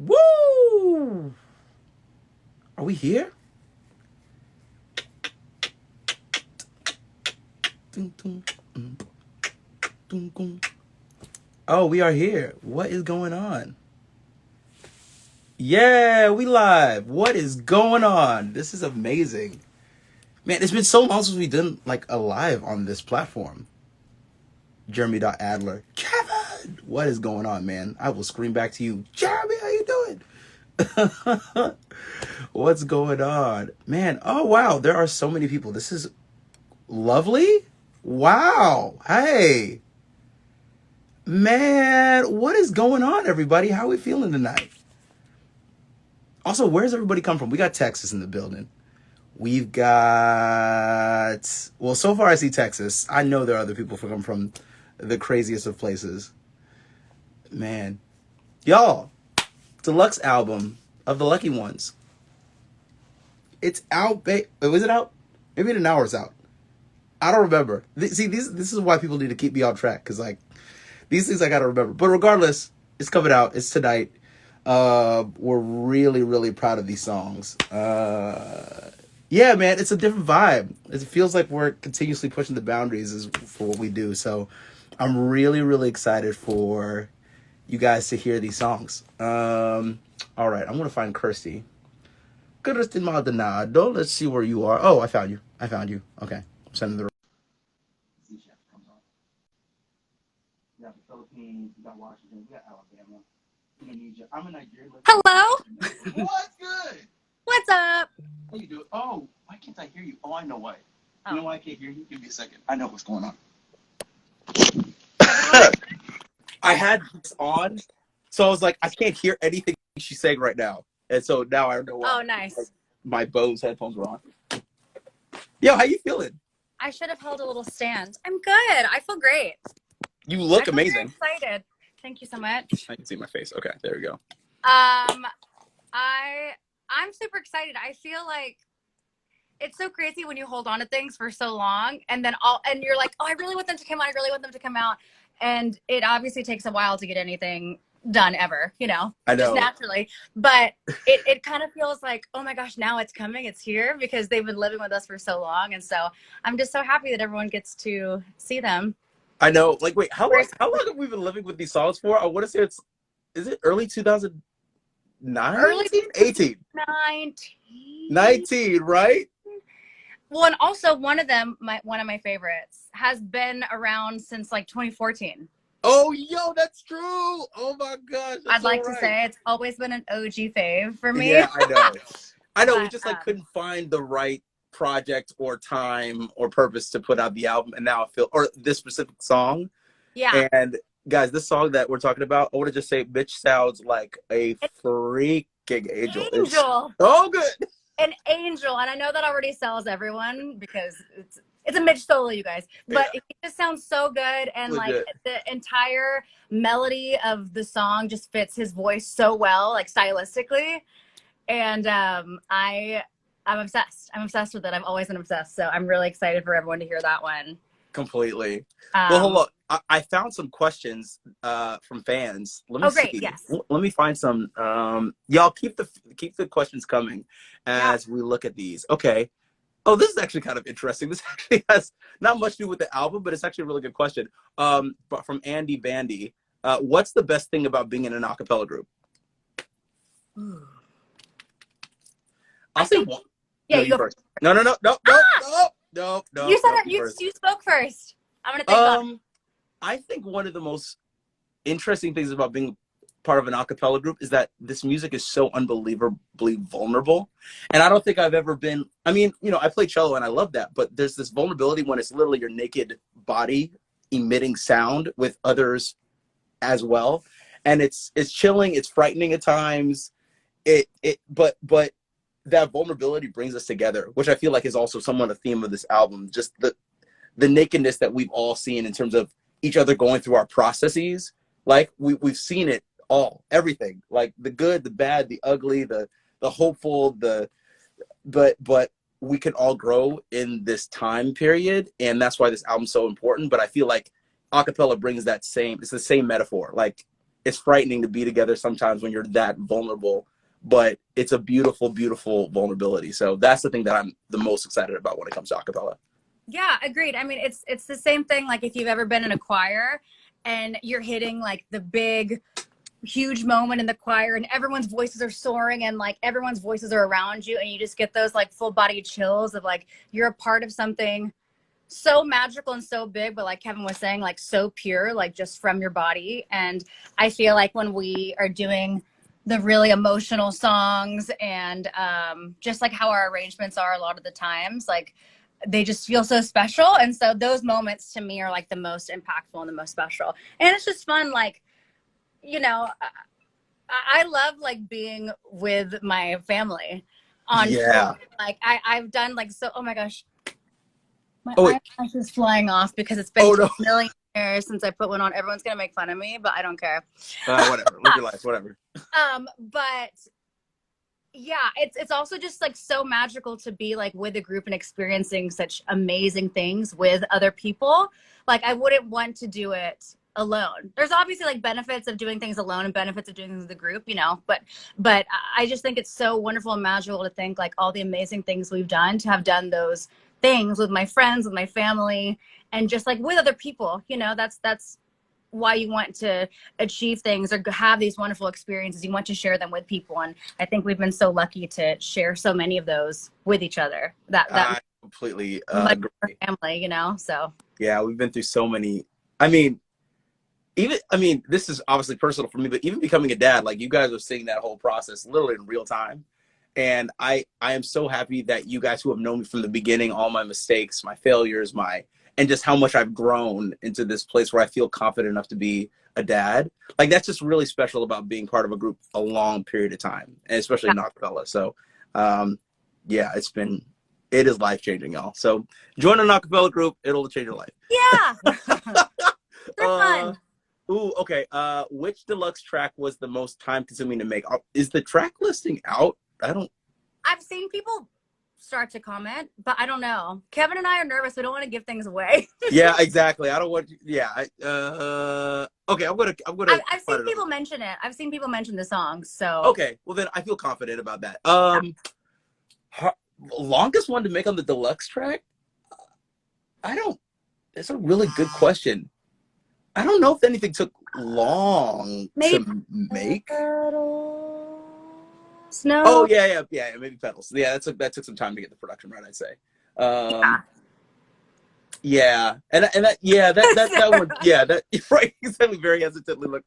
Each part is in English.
Woo! Are we here? Oh, we are here. What is going on? Yeah, we live. What is going on? This is amazing. Man, it's been so long since we've done like a live on this platform. Jeremy.Adler. Kevin! What is going on, man? I will scream back to you. Jeremy, how you doing? What's going on? Man, oh wow, there are so many people. This is lovely. Wow. Hey. Man, what is going on, everybody? How are we feeling tonight? Also, where's everybody come from? We got Texas in the building. We've got, well, so far I see Texas. I know there are other people who come from the craziest of places. Man. Y'all, deluxe album of the Lucky Ones. It's out. Was it out? Maybe in an hour it's out. I don't remember. See, this is why people need to keep me on track, because like these things I gotta remember. But regardless, it's coming out. It's tonight. We're really, really proud of these songs. Yeah, man, it's a different vibe. It feels like we're continuously pushing the boundaries for what we do. So I'm really, really excited for you guys to hear these songs. All right, I'm gonna find Kirstie. Kirstie Maldonado. Let's see where you are. Oh, I found you. Okay, I'm sending the. We got the Philippines, we got Washington, we got Alabama, Indonesia. I'm in Nigeria. Hello. What's good? What's up? How you doing? Oh, why can't I hear you? Oh, I know why. Oh. You know why I can't hear you? Give me a second. I know what's going on. I had this on, so I was like, I can't hear anything she's saying right now. And so now I know why. Oh, nice. My Bose headphones were on. Yo, how you feeling? I should have held a little stand. I'm good. I feel great. You look I feel amazing. very excited. Thank you so much. I can see my face. Okay, there we go. I'm super excited. I feel like it's so crazy when you hold on to things for so long and then you're like, oh, I really want them to come out. I really want them to come out. And it obviously takes a while to get anything done ever, I know. just naturally. But it kind of feels like, oh my gosh, now it's coming. It's here because they've been living with us for so long. And so I'm just so happy that everyone gets to see them. I know. Like, wait, how long have we been living with these songs for? I want to say is it early 2009? Early 18? 19, right? Well, and also one of my favorites has been around since like 2014. Oh, yo, that's true. Oh my gosh. I'd like to say it's always been an OG fave for me. Yeah, I know. But, we just like couldn't find the right project or time or purpose to put out the album, and now I feel, or this specific song. Yeah. And guys, this song that we're talking about, I want to just say, bitch sounds like a freaking angel. It's so good. An angel, and I know that already sells everyone because it's a Mitch solo, you guys. But it just sounds so good, and like the entire melody of the song just fits his voice so well, like stylistically. And I'm obsessed. I'm obsessed with it. I've always been obsessed. So I'm really excited for everyone to hear that one. Completely. Well, hold on. I found some questions from fans. Let me see. Great. Yes. Let me find some. Y'all keep the questions coming as we look at these. Okay. Oh, this is actually kind of interesting. This actually has not much to do with the album, but it's actually a really good question. But from Andy Bandy, what's the best thing about being in an a cappella group? I'll say one. Yeah, no, you first. No. You said it. You spoke first. I'm gonna think about it. I think one of the most interesting things about being part of an a cappella group is that this music is so unbelievably vulnerable. And I don't think I've ever been, I mean, I play cello and I love that, but there's this vulnerability when it's literally your naked body emitting sound with others as well. And it's chilling, it's frightening at times. But that vulnerability brings us together, which I feel like is also somewhat a theme of this album. Just the nakedness that we've all seen in terms of each other going through our processes. Like we've seen it all, everything, like the good, the bad, the ugly, the hopeful, but we can all grow in this time period. And that's why this album's so important. But I feel like a cappella brings it's the same metaphor. Like it's frightening to be together sometimes when you're that vulnerable, but it's a beautiful, beautiful vulnerability. So that's the thing that I'm the most excited about when it comes to acapella. Yeah, agreed. I mean, it's the same thing. Like if you've ever been in a choir and you're hitting like the big, huge moment in the choir and everyone's voices are soaring and like everyone's voices are around you and you just get those like full body chills of like you're a part of something so magical and so big, but like Kevin was saying, like so pure, like just from your body. And I feel like when we are doing the really emotional songs and just like how our arrangements are a lot of the times, like they just feel so special. And so those moments to me are like the most impactful and the most special. And it's just fun, like, you know, I love like being with my family on tour. Yeah. Like I've done like so, oh my gosh, my Oh wait. eyelash is flying off because it's been Oh no. 2 million years since I put one on. Everyone's gonna make fun of me, but I don't care. Whatever. Live your life. Whatever. But yeah, it's also just like so magical to be like with a group and experiencing such amazing things with other people. Like I wouldn't want to do it alone. There's obviously like benefits of doing things alone and benefits of doing things with a group, you know, but I just think it's so wonderful and magical to think like all the amazing things we've done, to have done those things with my friends, with my family, and just like with other people, you know. That's why you want to achieve things or have these wonderful experiences. You want to share them with people, and I think we've been so lucky to share so many of those with each other. That I completely agree. family, you know. So Yeah, we've been through so many. I mean, this is obviously personal for me, but even becoming a dad, like you guys are seeing that whole process literally in real time. And I am so happy that you guys who have known me from the beginning, all my mistakes, my failures, and just how much I've grown into this place where I feel confident enough to be a dad. Like that's just really special about being part of a group a long period of time, and especially yeah. in acapella. So, yeah, it is life changing, y'all. So join an acapella group; it'll change your life. Yeah. They're uh, fun. Ooh, okay. Which deluxe track was the most time consuming to make? Is the track listing out? I don't. I've seen people start to comment, but I don't know. Kevin and I are nervous. We don't want to give things away. Yeah, exactly. I don't want. Yeah. Okay. I'm gonna. I've seen people mention it. I've seen people mention the song. So Okay. Well, then I feel confident about that. Longest one to make on the deluxe track? I don't. It's a really good question. I don't know if anything took long maybe to make. Snow. Oh yeah. Maybe pedals. Yeah, that took some time to get the production right, I'd say. Yeah. Yeah, and that one. Yeah, that right. Exactly. Very hesitantly, like.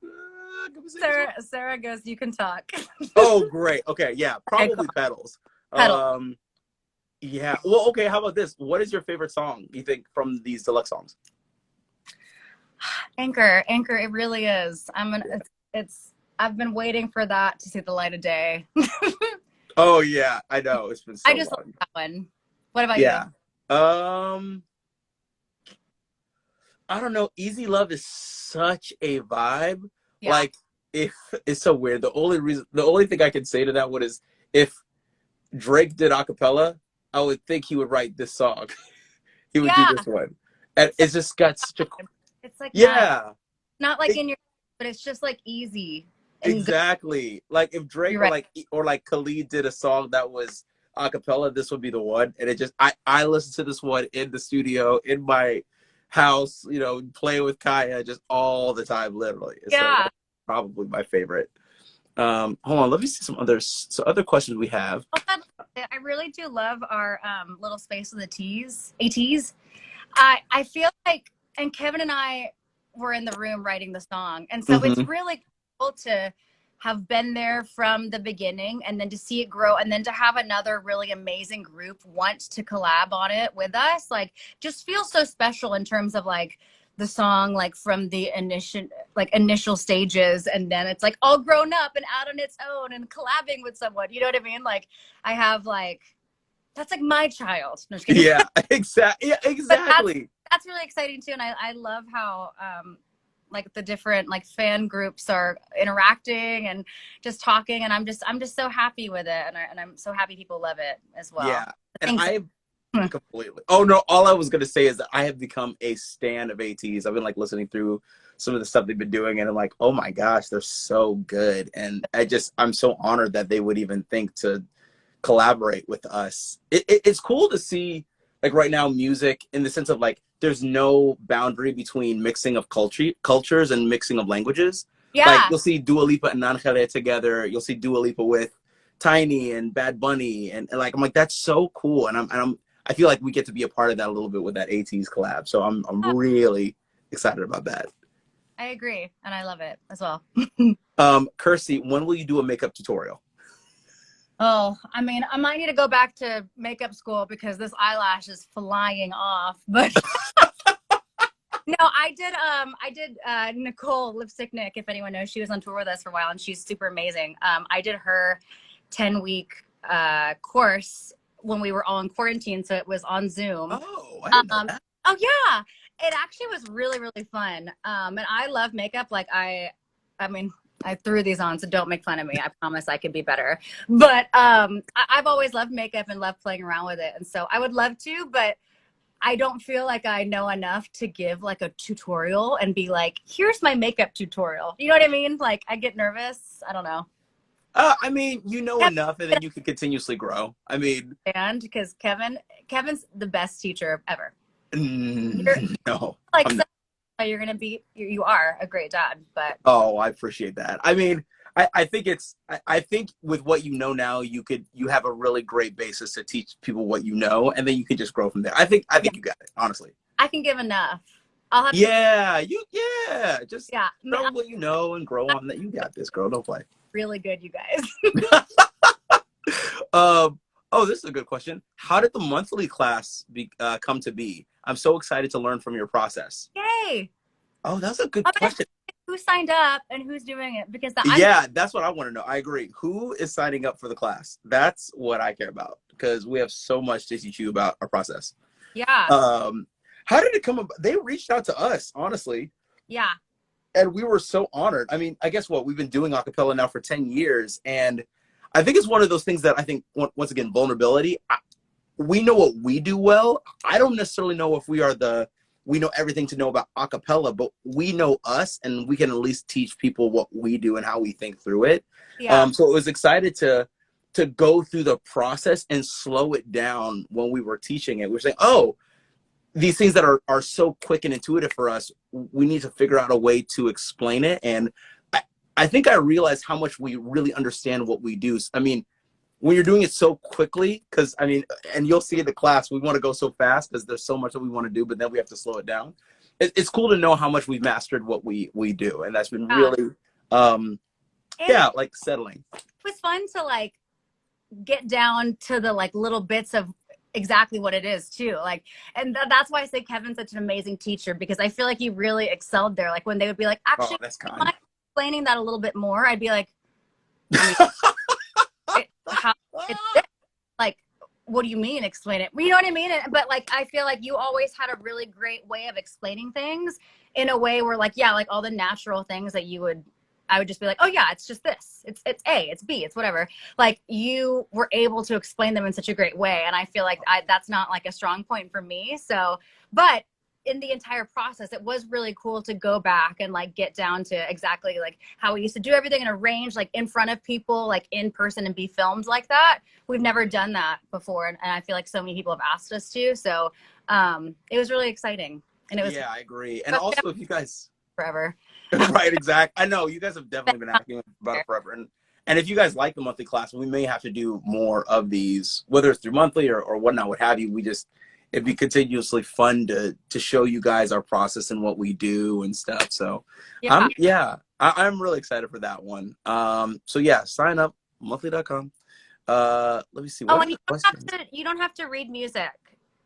Sarah goes, you can talk. Oh, great. Okay, yeah, probably Okay, cool. pedals. Pedal. Yeah. Well, okay. How about this? What is your favorite song you think from these deluxe songs? Anchor. It really is. I've been waiting for that to see the light of day. Oh yeah, I know. It's been so I just long. love that one. What about Yeah. you? I don't know. Easy Love is such a vibe. Yeah. Like, if it's so weird. The only thing I can say to that one is if Drake did acapella, I would think he would write this song. He would do this one, and it's just got such a. It's like Yeah. not like in your, but it's just like easy. And exactly. Like if Drake or like Khalid did a song that was acapella, this would be the one. And it just I listened to this one in the studio in my house, you know, playing with Kaya just all the time, literally. Yeah. So that's probably my favorite. Hold on, let me see some other questions we have. I really do love our little space of the ATs. I feel like, and Kevin and I were in the room writing the song, and so it's really cool to have been there from the beginning and then to see it grow and then to have another really amazing group want to collab on it with us, like just feels so special in terms of like the song, like from the initial stages, and then it's like all grown up and out on its own and collabing with someone, you know what I mean? Like I have like, that's like my child. No, yeah, exactly. Yeah, exactly. That's really exciting too, and I love how like the different like fan groups are interacting and just talking, and I'm just so happy with it, and I'm so happy people love it as well. Yeah, and Completely. Oh no, all I was gonna say is that I have become a stan of ATs. I've been like listening through some of the stuff they've been doing, and I'm like, oh my gosh, they're so good. And I'm so honored that they would even think to collaborate with us. It's cool to see, like right now, music in the sense of like there's no boundary between mixing of cultures and mixing of languages. Like Yeah. you'll see Dua Lipa and Angele together. You'll see Dua Lipa with Tiny and Bad Bunny, and like I'm like that's so cool, and I feel like we get to be a part of that a little bit with that AT's collab. So I'm really excited about that. I agree, and I love it as well. Kirstie, when will you do a makeup tutorial? Oh, I mean, I might need to go back to makeup school because this eyelash is flying off. But no, I did Nicole Lipstick Nick, if anyone knows, she was on tour with us for a while and she's super amazing. I did her 10-week course when we were all in quarantine, so it was on Zoom. Oh, I didn't know that. Oh yeah, it actually was really, really fun. And I love makeup. Like I mean, I threw these on, so don't make fun of me. I promise I could be better. But I've always loved makeup and loved playing around with it. And so I would love to, but I don't feel like I know enough to give like a tutorial and be like, here's my makeup tutorial. You know what I mean? Like I get nervous. I don't know. I mean, you know enough, and then you can continuously grow. I mean, And because Kevin's the best teacher ever. You're, no, like you're gonna be, you are a great dad, but oh, I appreciate that. I mean, I think I think with what you know now, you have a really great basis to teach people what you know, and then you can just grow from there. I think you got it, honestly. I can give enough. I'll have just yeah, know what you know and grow on that. You got this, girl. Don't play. Really good, you guys. Oh, this is a good question. How did the monthly class come to be? I'm so excited to learn from your process. Yay! Oh, that's a good question. Who signed up and who's doing it? Because yeah, that's what I want to know. I agree. Who is signing up for the class? That's what I care about because we have so much to teach you about our process. Yeah. How did it come about? They reached out to us, honestly. Yeah. And we were so honored. I mean, I guess what we've been doing acapella now for 10 years. And I think it's one of those things that I think, once again, vulnerability. We know what we do well. I don't necessarily know if we know everything to know about acapella, but we know us and we can at least teach people what we do and how we think through it. Yeah. So it was excited to go through the process and slow it down when we were teaching it. We're saying, oh, these things that are so quick and intuitive for us, we need to figure out a way to explain it. And I think I realized how much we really understand what we do. I mean, when you're doing it so quickly, because I mean, and you'll see in the class, we want to go so fast because there's so much that we want to do, but then we have to slow it down. It's cool to know how much we've mastered what we do. And that's been really, like settling. It was fun to like get down to the like little bits of exactly what it is too, like, and that's why I say Kevin's such an amazing teacher, because I feel like he really excelled there. Like when they would be like, actually, that's kind. Am I explaining that a little bit more? I'd be like, I mean, like, what do you mean explain it? You know what I mean? But like I feel like you always had a really great way of explaining things in a way where like, yeah, like all the natural things that I would just be like, oh yeah, it's just this. It's A, it's B, it's whatever. Like you were able to explain them in such a great way. And I feel like that's not like a strong point for me. So, but in the entire process, it was really cool to go back and like get down to exactly like how we used to do everything and arrange like in front of people, like in person and be filmed like that. We've never done that before. And I feel like so many people have asked us to. So it was really exciting. And it was, yeah, I agree. And also if you guys forever. Right, exactly. I know you guys have definitely been asking about it forever, and if you guys like the monthly class, we may have to do more of these, whether it's through monthly or whatnot, what have you. It'd be continuously fun to show you guys our process and what we do and stuff. So, I'm really excited for that one. So yeah, sign up monthly.com. Let me see. And you don't have to read music.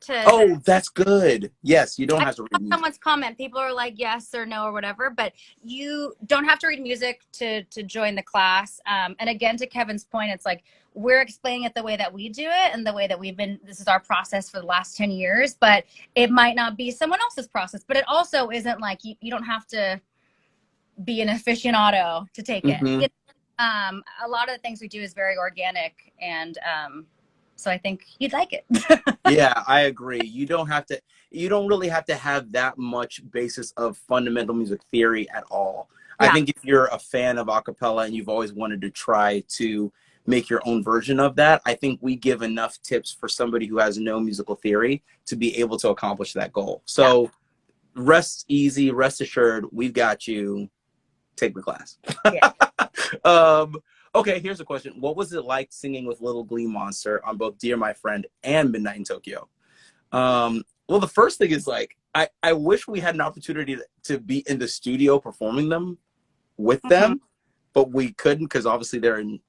That's good. Yes, you don't have to read music. Someone's comment, people are like yes or no or whatever, but you don't have to read music to join the class. And again, to Kevin's point, it's like we're explaining it the way that we do it and the way that this is our process for the last 10 years, but it might not be someone else's process. But it also isn't like you don't have to be an aficionado to take it. Mm-hmm. A lot of the things we do is very organic and So I think you'd like it. Yeah, I agree. You don't really have to have that much basis of fundamental music theory at all. I Yeah. think if you're a fan of a cappella and you've always wanted to try to make your own version of that, I think we give enough tips for somebody who has no musical theory to be able to accomplish that goal. So rest easy, rest assured, we've got you. Take the class. Yeah. Okay, here's a question. What was it like singing with Little Glee Monster on both Dear My Friend and Midnight in Tokyo? Well, the first thing is like, I wish we had an opportunity to be in the studio performing them with them, but we couldn't because obviously they're in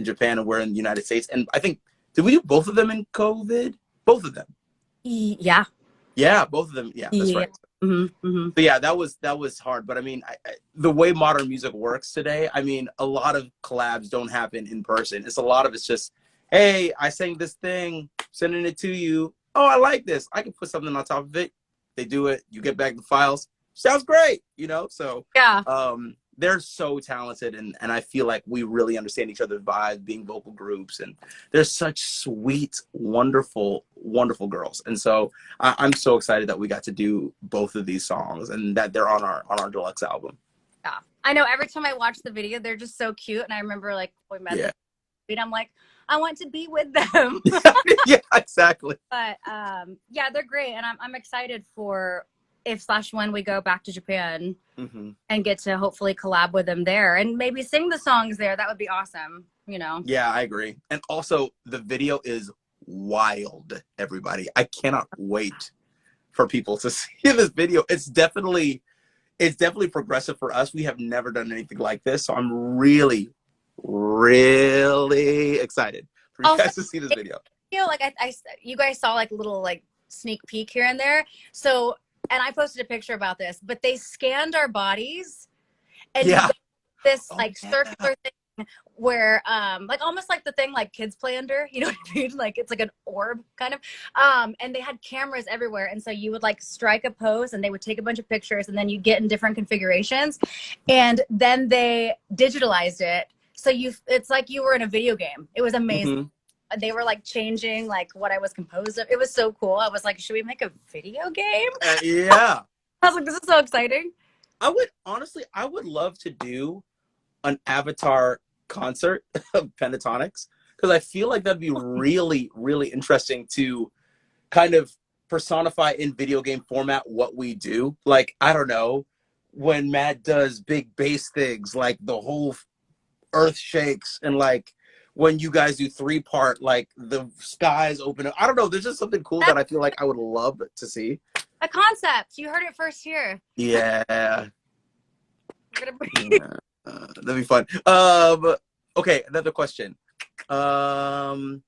Japan and we're in the United States. And I think, did we do both of them in COVID? Both of them. Yeah. Yeah, both of them. Yeah, that's right. So yeah, that was hard. But I mean, the way modern music works today, I mean, a lot of collabs don't happen in person. It's a lot of it's just, hey, I sang this thing, sending it to you. Oh, I like this. I can put something on top of it. They do it. You get back the files. Sounds great, you know? So yeah. They're so talented, and I feel like we really understand each other's vibes, being vocal groups, and they're such sweet, wonderful, wonderful girls. And so I'm so excited that we got to do both of these songs and that they're on our deluxe album. Yeah, I know. Every time I watch the video, they're just so cute, and I remember like we met them, and I'm like, I want to be with them. Yeah, exactly. But yeah, they're great, and I'm excited for if/when we go back to Japan and get to hopefully collab with them there and maybe sing the songs there. That would be awesome, you know? Yeah, I agree. And also the video is wild, everybody. I cannot wait for people to see this video. It's definitely progressive for us. We have never done anything like this. So I'm really, really excited for you guys to see this video. You know, like you guys saw like little like sneak peek here and there. So, and I posted a picture about this, but they scanned our bodies and this circular thing where like almost like the thing like kids play under, you know what I mean? Like it's like an orb kind of. And they had cameras everywhere. And so you would like strike a pose and they would take a bunch of pictures and then you get in different configurations. And then they digitalized it. So it's like you were in a video game. It was amazing. They were like changing like what I was composed of. It was so cool. I was like, should we make a video game? Yeah. I was like, this is so exciting. I would love to do an Avatar concert of Pentatonics because I feel like that'd be really, really interesting to kind of personify in video game format what we do. Like, I don't know, when Matt does big bass things, like the whole earth shakes, and like when you guys do 3-part, like the skies open up. I don't know. There's just something cool that I feel like I would love to see. A concept. You heard it first here. Yeah. That'd be fun. Okay, another question. Ooh,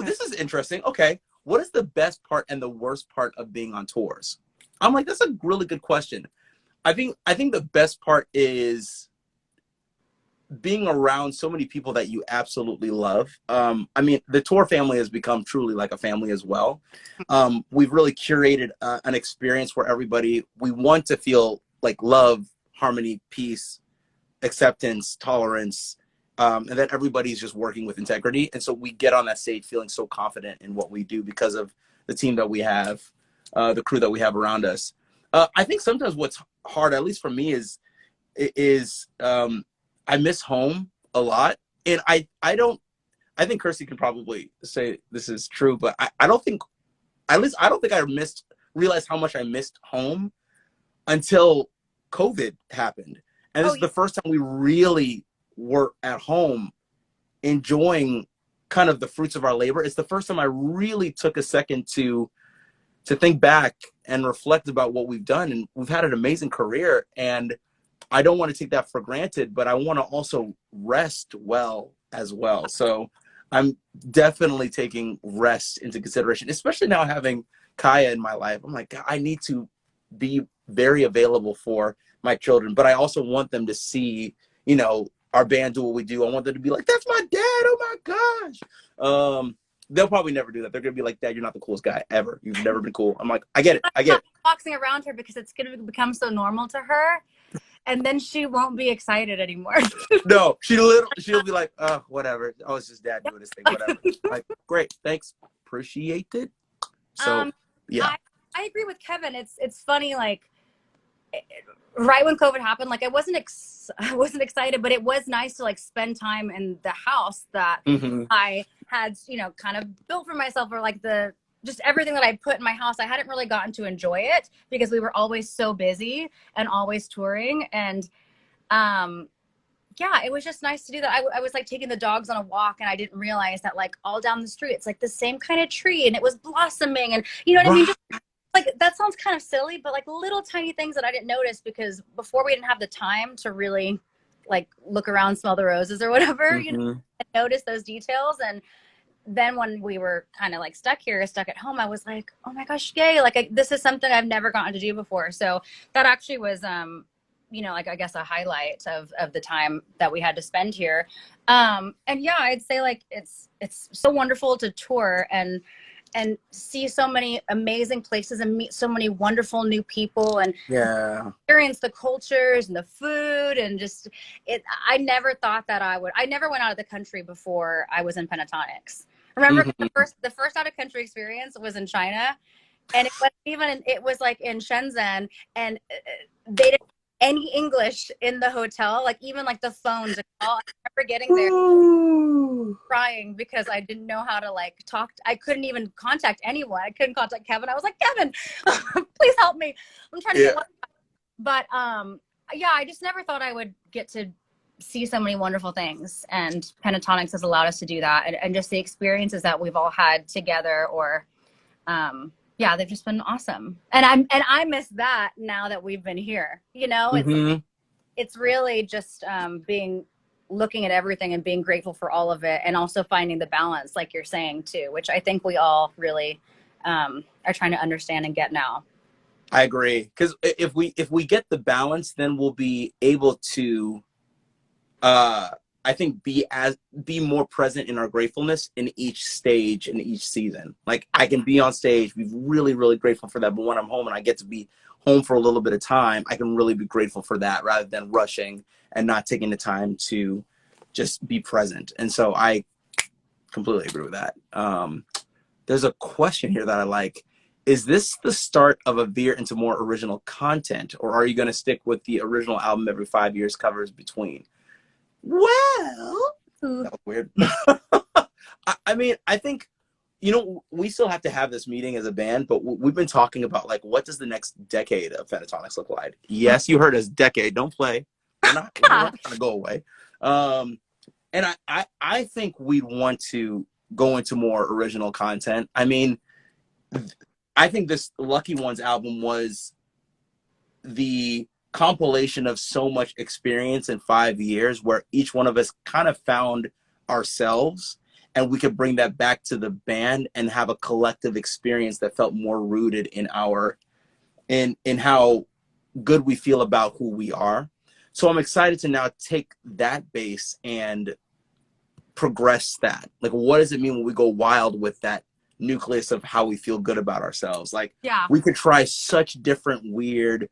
this is interesting. Okay. What is the best part and the worst part of being on tours? I'm like, that's a really good question. I think the best part is being around so many people that you absolutely love. I mean, the tour family has become truly like a family as well. We've really curated an experience where we want to feel like love, harmony, peace, acceptance, tolerance, and that everybody's just working with integrity. And so we get on that stage feeling so confident in what we do because of the team that we have, the crew that we have around us. I think sometimes what's hard, at least for me, is I miss home a lot. And I think Kirstie can probably say this is true, but I don't think I realized how much I missed home until COVID happened. And this is the first time we really were at home enjoying kind of the fruits of our labor. It's the first time I really took a second to think back and reflect about what we've done. And we've had an amazing career, and I don't want to take that for granted, but I want to also rest well as well. So I'm definitely taking rest into consideration, especially now having Kaya in my life. I'm like, God, I need to be very available for my children, but I also want them to see, you know, our band do what we do. I want them to be like, that's my dad. Oh my gosh. They'll probably never do that. They're going to be like, Dad, you're not the coolest guy ever. You've never been cool. I'm like, I get it. Boxing around her because it's going to become so normal to her. and then she won't be excited anymore. No, she'll be like, oh, whatever. Oh, it's just dad doing this thing, whatever. Like, great, thanks, appreciate it. So yeah, I agree with Kevin. It's funny, like right when COVID happened, like I wasn't excited, but it was nice to like spend time in the house that I had, you know, kind of built for myself, or like just everything that I put in my house. I hadn't really gotten to enjoy it because we were always so busy and always touring. And yeah, it was just nice to do that. I was like taking the dogs on a walk, and I didn't realize that like all down the street, it's like the same kind of tree, and it was blossoming, and you know what I mean? Just like, that sounds kind of silly, but like little tiny things that I didn't notice because before we didn't have the time to really like look around, smell the roses or whatever, you know, and notice those details. And then when we were kind of like stuck at home, I was like, oh my gosh, yay. Like this is something I've never gotten to do before. So that actually was, you know, like I guess a highlight of the time that we had to spend here. And yeah, I'd say like it's so wonderful to tour and see so many amazing places and meet so many wonderful new people and experience the cultures and the food and just I never thought that I never went out of the country before I was in Pentatonics. Remember the first out of country experience was in China, and it was like in Shenzhen, and they didn't have any English in the hotel, like even like the phones and all. I remember getting there crying because I didn't know how to like talk. I couldn't even contact anyone. I couldn't contact Kevin. I was like, Kevin, please help me. I'm trying to get one. But yeah, I just never thought I would get to see so many wonderful things, and Pentatonics has allowed us to do that, and just the experiences that we've all had together, or yeah, they've just been awesome. And I miss that now that we've been here. You know, it's really just looking at everything and being grateful for all of it, and also finding the balance, like you're saying too, which I think we all really are trying to understand and get now. I agree, because if we get the balance, then we'll be able to I think be more present in our gratefulness in each stage, in each season. Like I can be on stage, be really, really grateful for that. But when I'm home and I get to be home for a little bit of time, I can really be grateful for that rather than rushing and not taking the time to just be present. And so I completely agree with that. There's a question here that I like. Is this the start of a veer into more original content, or are you going to stick with the original album every 5 years, covers between? Well, that was weird. I mean, I think, you know, we still have to have this meeting as a band, but we've been talking about like, what does the next decade of Pentatonics look like? Yes, you heard us, decade. Don't play. We're not going to go away. And I think we'd want to go into more original content. I mean, I think this Lucky Ones album was the compilation of so much experience in 5 years, where each one of us kind of found ourselves, and we could bring that back to the band and have a collective experience that felt more rooted in how good we feel about who we are. So I'm excited to now take that base and progress that. Like, what does it mean when we go wild with that nucleus of how we feel good about ourselves? Like, we could try such different, weird,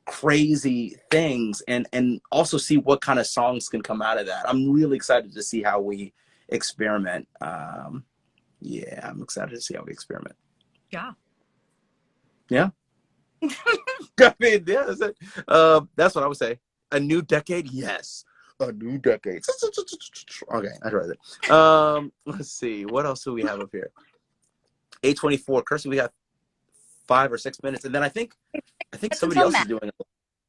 crazy things and also see what kind of songs can come out of that. I'm really excited to see how we experiment. Yeah, I'm excited to see how we experiment. Yeah. I mean, yeah, that's what I would say. A new decade, yes. A new decade. Okay, I tried it. Let's see. What else do we have up here? 8:24. Kirstie, we got 5 or 6 minutes, and then I think somebody else is doing it.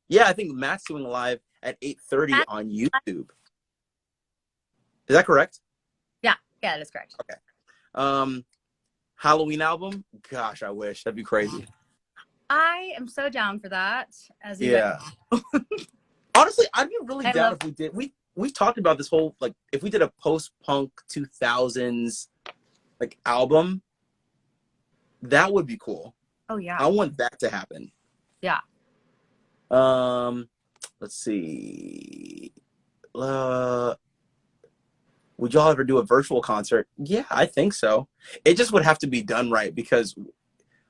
Yeah, I think Matt's doing live at 8:30 on YouTube. Is that correct? Yeah, that is correct. Okay. Halloween album? Gosh, I wish. That'd be crazy. I am so down for that. As you Honestly, I'd be really down if we did. We've talked about this whole, like, if we did a post-punk 2000s like album, that would be cool. Oh yeah. I want that to happen. Yeah. Let's see. Would y'all ever do a virtual concert? Yeah, I think so. It just would have to be done right, because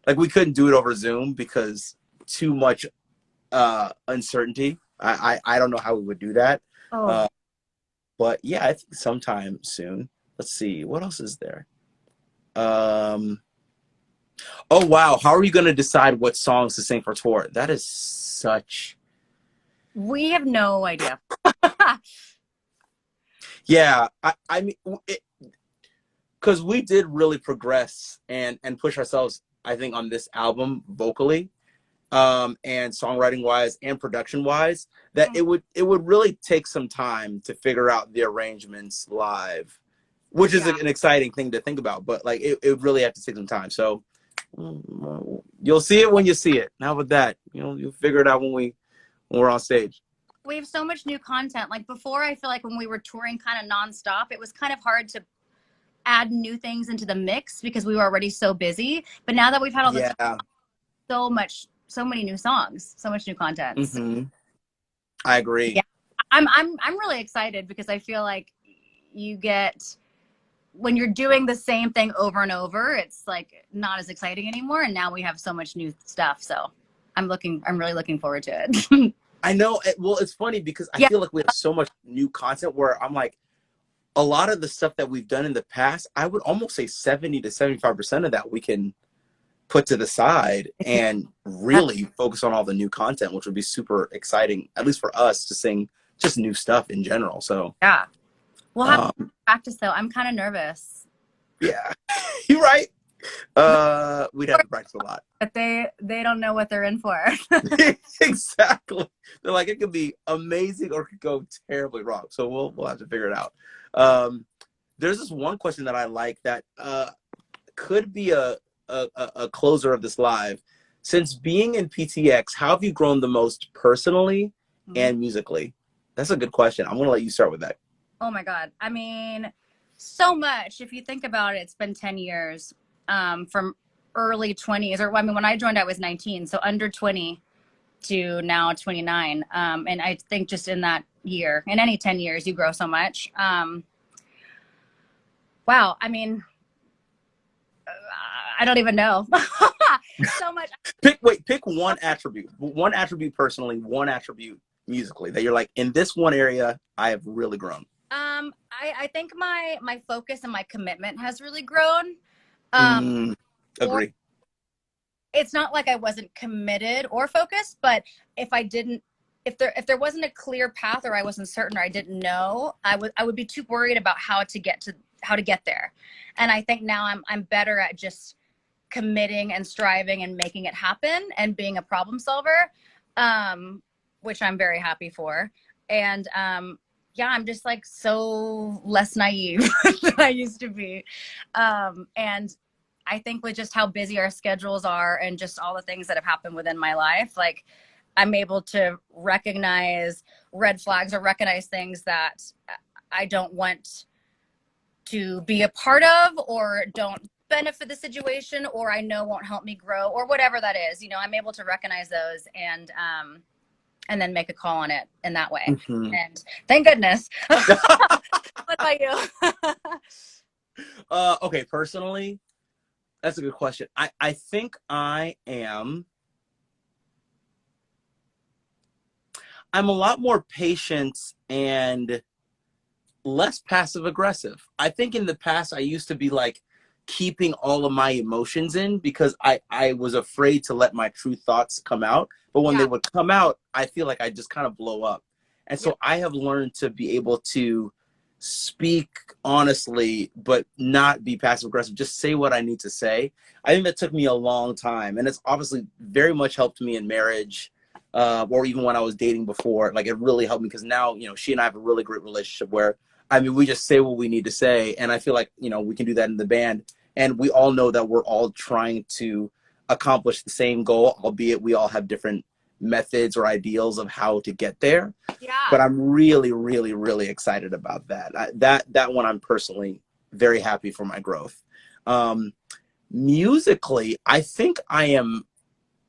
like we couldn't do it over Zoom because too much uncertainty. I don't know how we would do that. Oh, But yeah, I think sometime soon. Let's see, what else is there? Um, oh wow, how are you gonna decide what songs to sing for tour? That is such. we have no idea. Yeah, I mean, because we did really progress and push ourselves, I think, on this album vocally, and songwriting wise and production wise, that it would really take some time to figure out the arrangements live, which is Yeah. an exciting thing to think about. But like it would really have to take some time. So you'll see it when you see it. How about that? You'll figure it out when we're on stage. We have so much new content. Like before, I feel like when we were touring kind of nonstop, it was kind of hard to add new things into the mix because we were already so busy. But now that we've had all the Yeah. so many new songs, so much new content. Mm-hmm. I agree. Yeah, I'm really excited because I feel like you get when you're doing the same thing over and over, it's like not as exciting anymore. And now we have so much new stuff. So I'm really looking forward to it. I know. Well, it's funny because I Yeah. feel like we have so much new content where I'm like, a lot of the stuff that we've done in the past, I would almost say 70 to 75% of that we can put to the side and really focus on all the new content, which would be super exciting, at least for us to sing just new stuff in general. So Yeah. We'll have to um, practice though. I'm kind of nervous. yeah, you're right. We'd have to practice a lot. But they don't know what they're in for. Exactly. They're like, it could be amazing or it could go terribly wrong. So we'll have to figure it out. There's this one question that I like that could be a closer of this live. Since being in PTX, how have you grown the most personally and musically? That's a good question. I'm gonna let you start with that. Oh my God. I mean, so much. If you think about it, it's been 10 years from early 20s. Or I mean, when I joined, I was 19. So under 20 to now 29. And I think just in that year, in any 10 years, you grow so much. Wow. I mean, I don't even know. So much. Pick one attribute personally, one attribute musically that you're like, in this one area, I have really grown. I think my focus and my commitment has really grown. Agree. It's not like I wasn't committed or focused, but if there wasn't a clear path or I wasn't certain or I didn't know, I would be too worried about how to get there. And I think now I'm better at just committing and striving and making it happen and being a problem solver, which I'm very happy for. And yeah, I'm just like so less naive than I used to be. And I think with just how busy our schedules are and just all the things that have happened within my life, like I'm able to recognize red flags or recognize things that I don't want to be a part of or don't benefit the situation or I know won't help me grow or whatever that is. I'm able to recognize those and then make a call on it in that way. Mm-hmm. And thank goodness. What about you? Okay, personally, that's a good question. I think I'm a lot more patient and less passive aggressive. I think in the past I used to be like keeping all of my emotions in because I was afraid to let my true thoughts come out. But when they would come out, I feel like I just kind of blow up. And so I have learned to be able to speak honestly, but not be passive aggressive. Just say what I need to say. I think that took me a long time. And it's obviously very much helped me in marriage, or even when I was dating before. Like, it really helped me because now, she and I have a really great relationship where, I mean, we just say what we need to say. And I feel like, we can do that in the band. And we all know that we're all trying to accomplish the same goal, albeit we all have different methods or ideals of how to get there. Yeah. But I'm really, really, really excited about that. That one, I'm personally very happy for my growth. Musically, I think I am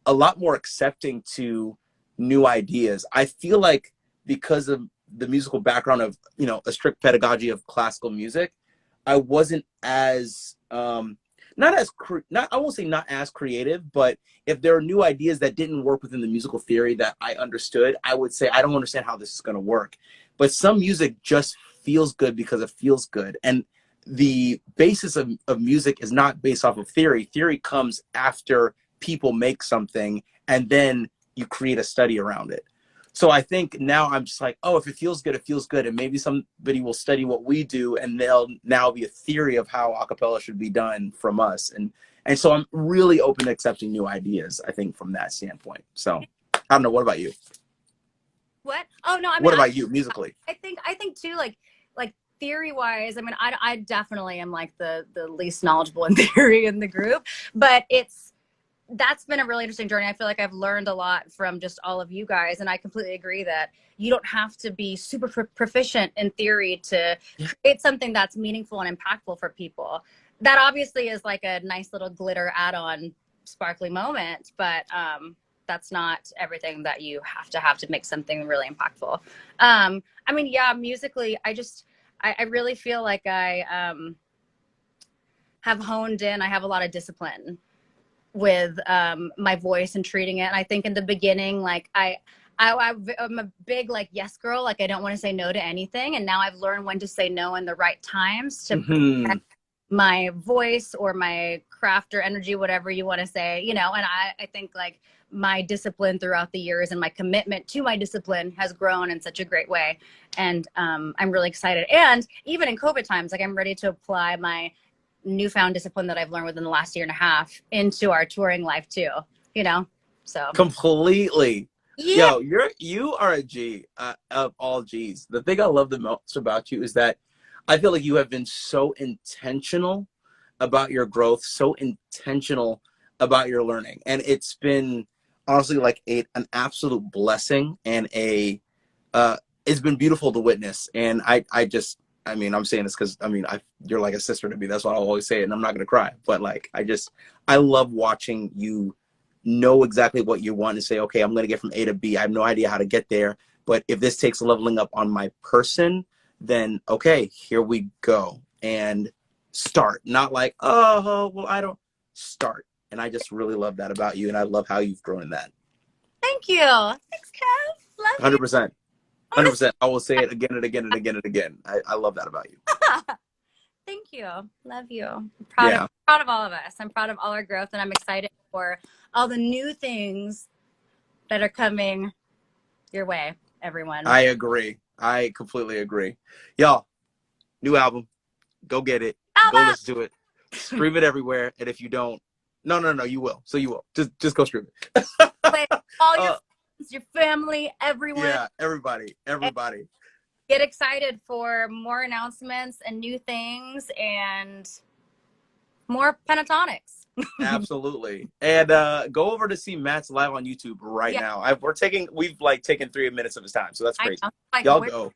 a lot more accepting to new ideas. I feel like because of the musical background of, a strict pedagogy of classical music, I wasn't as, not as not, I won't say not as creative, but if there are new ideas that didn't work within the musical theory that I understood, I would say I don't understand how this is going to work. But some music just feels good because it feels good. And the basis of music is not based off of theory. Theory comes after people make something, and then you create a study around it. So I think now I'm just like, oh, if it feels good, it feels good. And maybe somebody will study what we do, and there'll now be a theory of how a cappella should be done from us. And so I'm really open to accepting new ideas, I think, from that standpoint. So I don't know. What about you? What? Oh, no, I mean, what about you musically? I think too, like theory wise, I mean, I definitely am like the least knowledgeable in theory in the group, but that's been a really interesting journey. I feel like I've learned a lot from just all of you guys. And I completely agree that you don't have to be super proficient in theory to create something that's meaningful and impactful for people. That obviously is like a nice little glitter add-on sparkly moment, but that's not everything that you have to make something really impactful. I mean, yeah, musically, I really feel like I have honed in. I have a lot of discipline with my voice and treating it. And I think in the beginning, like I'm a big like yes girl, like I don't want to say no to anything, and now I've learned when to say no in the right times to protect my voice or my craft or energy, whatever you want to say, you know. And I think like my discipline throughout the years and my commitment to my discipline has grown in such a great way, and I'm really excited. And even in COVID times, like I'm ready to apply my newfound discipline that I've learned within the last year and a half into our touring life too, you know. So completely. Yeah. Yo, you are a G of all G's. The thing I love the most about you is that I feel like you have been so intentional about your growth, so intentional about your learning, and it's been honestly like an absolute blessing, and it's been beautiful to witness. And I mean, I'm saying this because I mean, you're like a sister to me. That's why I'll always say it, and I'm not gonna cry. But like, I love watching you know exactly what you want and say, okay, I'm gonna get from A to B. I have no idea how to get there, but if this takes leveling up on my person, then okay, here we go, and start. Not like, oh, well, I don't start. And I just really love that about you, and I love how you've grown in that. Thank you. Thanks, Kev. Love you. 100%. 100%. I will say it again and again and again and again. I love that about you. Thank you. Love you. I'm Yeah. proud of all of us. I'm proud of all our growth, and I'm excited for all the new things that are coming your way, everyone. I agree. I completely agree. Y'all, new album. Go get it. Go listen to it. Stream it everywhere. And if you don't, no, you will. So you will. Just go stream it. All your friends, your family, everyone. Yeah, everybody. And get excited for more announcements and new things and more pentatonics. Absolutely. And go over to see Matt's live on YouTube right now. We've taken 3 minutes of his time, so that's crazy. Y'all go.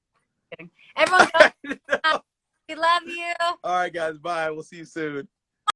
Everyone go. We love you. All right, guys. Bye. We'll see you soon.